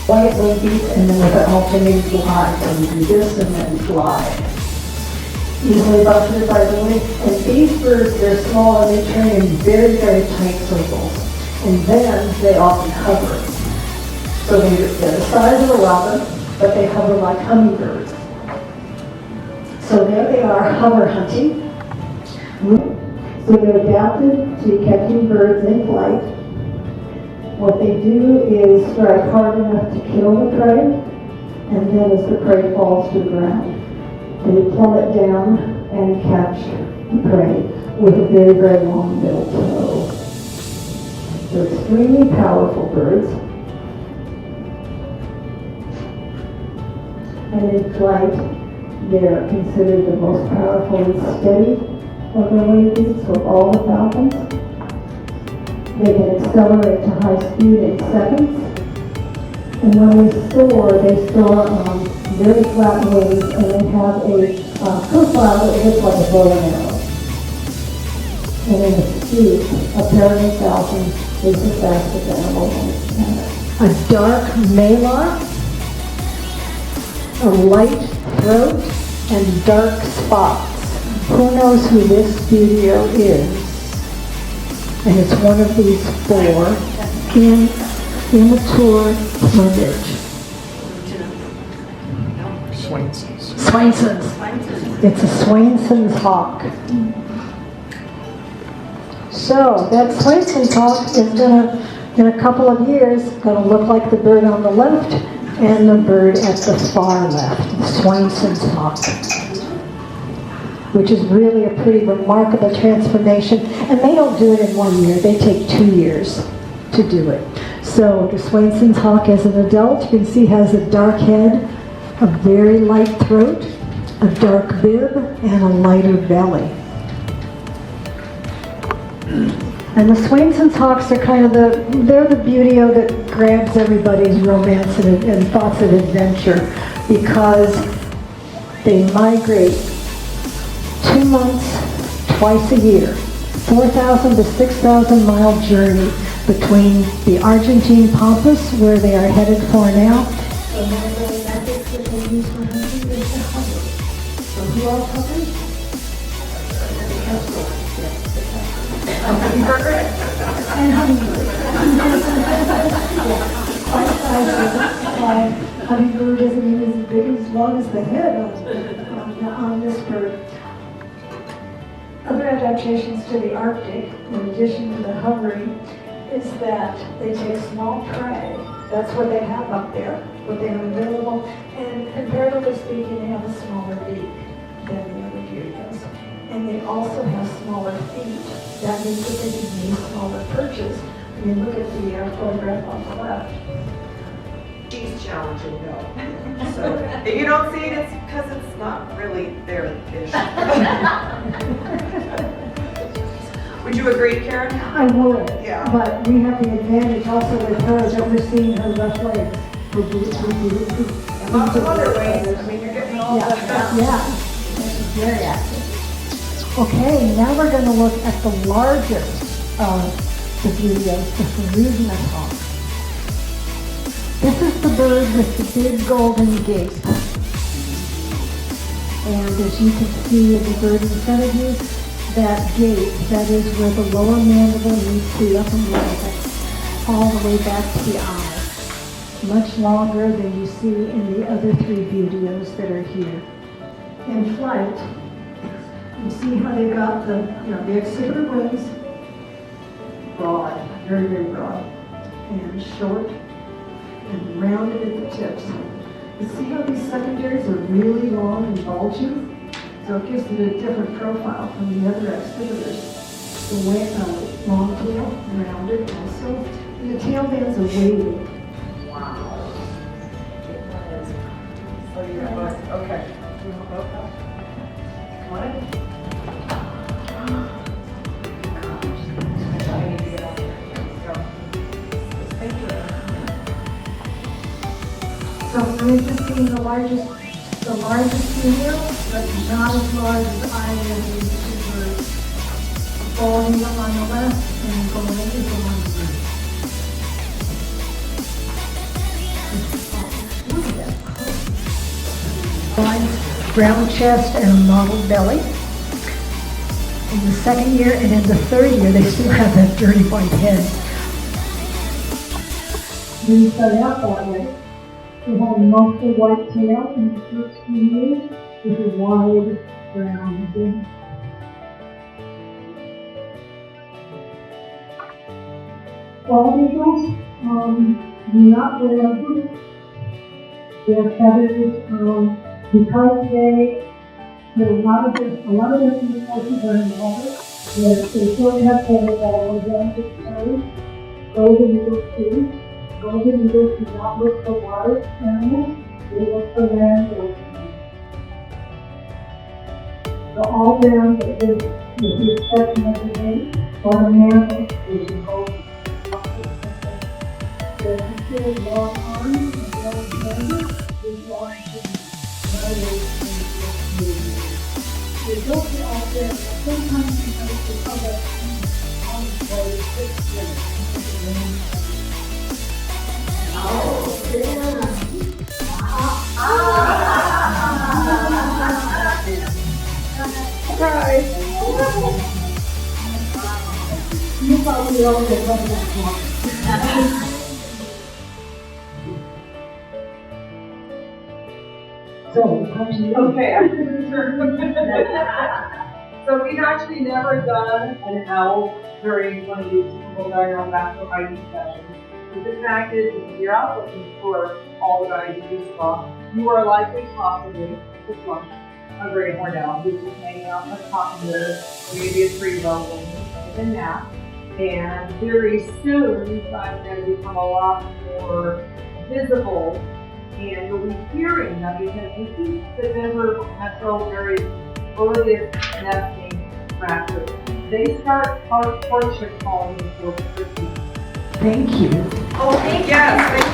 white winged, and then with an alternating fly. So you do this and then fly. Easily buffeted by the wind. And these birds, they're small and they train in very, very tight circles. And then they often hover. So they're the size of a robin, but they hover like hummingbirds. So there they are, hover hunting. So they're adapted to catching birds in flight. What they do is strike hard enough to kill the prey, and then as the prey falls to the ground, they plummet down and catch the prey with a very, very long middle toe. They're extremely powerful birds. And in flight, they're considered the most powerful and steady of the winged, so of all the falcons. They can accelerate to high speed in seconds. And when they soar on very flat wings, and they have a profile that looks like a bow and arrow. And in the speed, a peregrine falcon is the fastest animal on the planet. A dark malar, a light throat, and dark spots. Who knows who this Buteo is? And it's one of these four in immature plumage. Swainson's. It's a Swainson's hawk. So that Swainson's hawk is gonna, in a couple of years, gonna look like the bird on the left and the bird at the far left, the Swainson's hawk, which is really a pretty remarkable transformation. And they don't do it in 1 year, they take 2 years to do it. So the Swainson's hawk as an adult, you can see has a dark head, a very light throat, a dark bib, and a lighter belly. And the Swainson's hawks are kind of they're the Buteo that grabs everybody's romance and thoughts of adventure, because they migrate 2 months, twice a year, 4,000 to 6,000 mile journey between the Argentine Pampas, where they are headed for now. So one of the methods that they use for hunting is to hover. So who else hovers? Hummingbird. And hummingbird. Hummingbird isn't even as big as long as the head on this bird. Other adaptations to the Arctic, in addition to the hovering, is that they take small prey. That's what they have up there, what they have available, and comparatively speaking, they have a smaller beak than the other Buteos. And they also have smaller feet. That means that they can use smaller perches. I mean, look at the photograph on the left. She's challenging, though. So if you don't see it, it's because it's not really their fish. Would you agree, Karen? I would. Yeah. But we have the advantage also with her that we're seeing her left leg. And lots of other ways. I mean, you're getting all the stuff. Yeah. She's very active. Okay, now we're going to look at the largest of the Buteos, the Peruvian hawk. This is the bird with the big golden gape. And as you can see in the bird in front of you, that gape, that is where the lower mandible meets the upper mandible, all the way back to the eye. Much longer than you see in the other three Buteos that are here. In flight, you see how they got the exhibitor wings, broad, very, very broad, and short, and rounded at the tips. You see how these secondaries are really long and bulgy? So it gives it a different profile from the other exhibitors. The way, long tail, rounded also. And the tail bands are wavy. Wow. So you have both. Okay. You want both up? Come on in. I need to get out there. Let's go. Thank you. So for instance, being the largest Buteo, but not as large as either of these two birds. Bald eagle on the left and golden eagle on the right. brown chest and a mottled belly. In the second year and in the third year, they still have that dirty white head. When you start out that way, you have mostly white tail in the first few years with a wide brown head. Bald eagles do not wear boots. Their feathers, because there are a lot of different forces are involved. They still have their organic toes. Golden eagles too. Golden eagles do not look for water animals. They look for land or so all them that live with the exception of the mate or the mammal is a golden. They're considered long arms and long fingers with long they go to all there, sometimes because they come back on the way, oh, yeah. Surprise! You probably all get love that one. So, Okay. So we've actually never done an owl during one of these typical diurnal Raptor ID sessions. But the fact is, if you're out looking for all the IDs stuff, you are likely possibly to flush a gray hornell who's just hanging out on the top of there, or maybe a tree level with a nap. And very soon, these guys are going to become a lot more visible. And you'll be hearing them because this is the Denver Metro area's earliest nesting raptors. They start courtship calling before Christmas. Thank you. Oh, yes.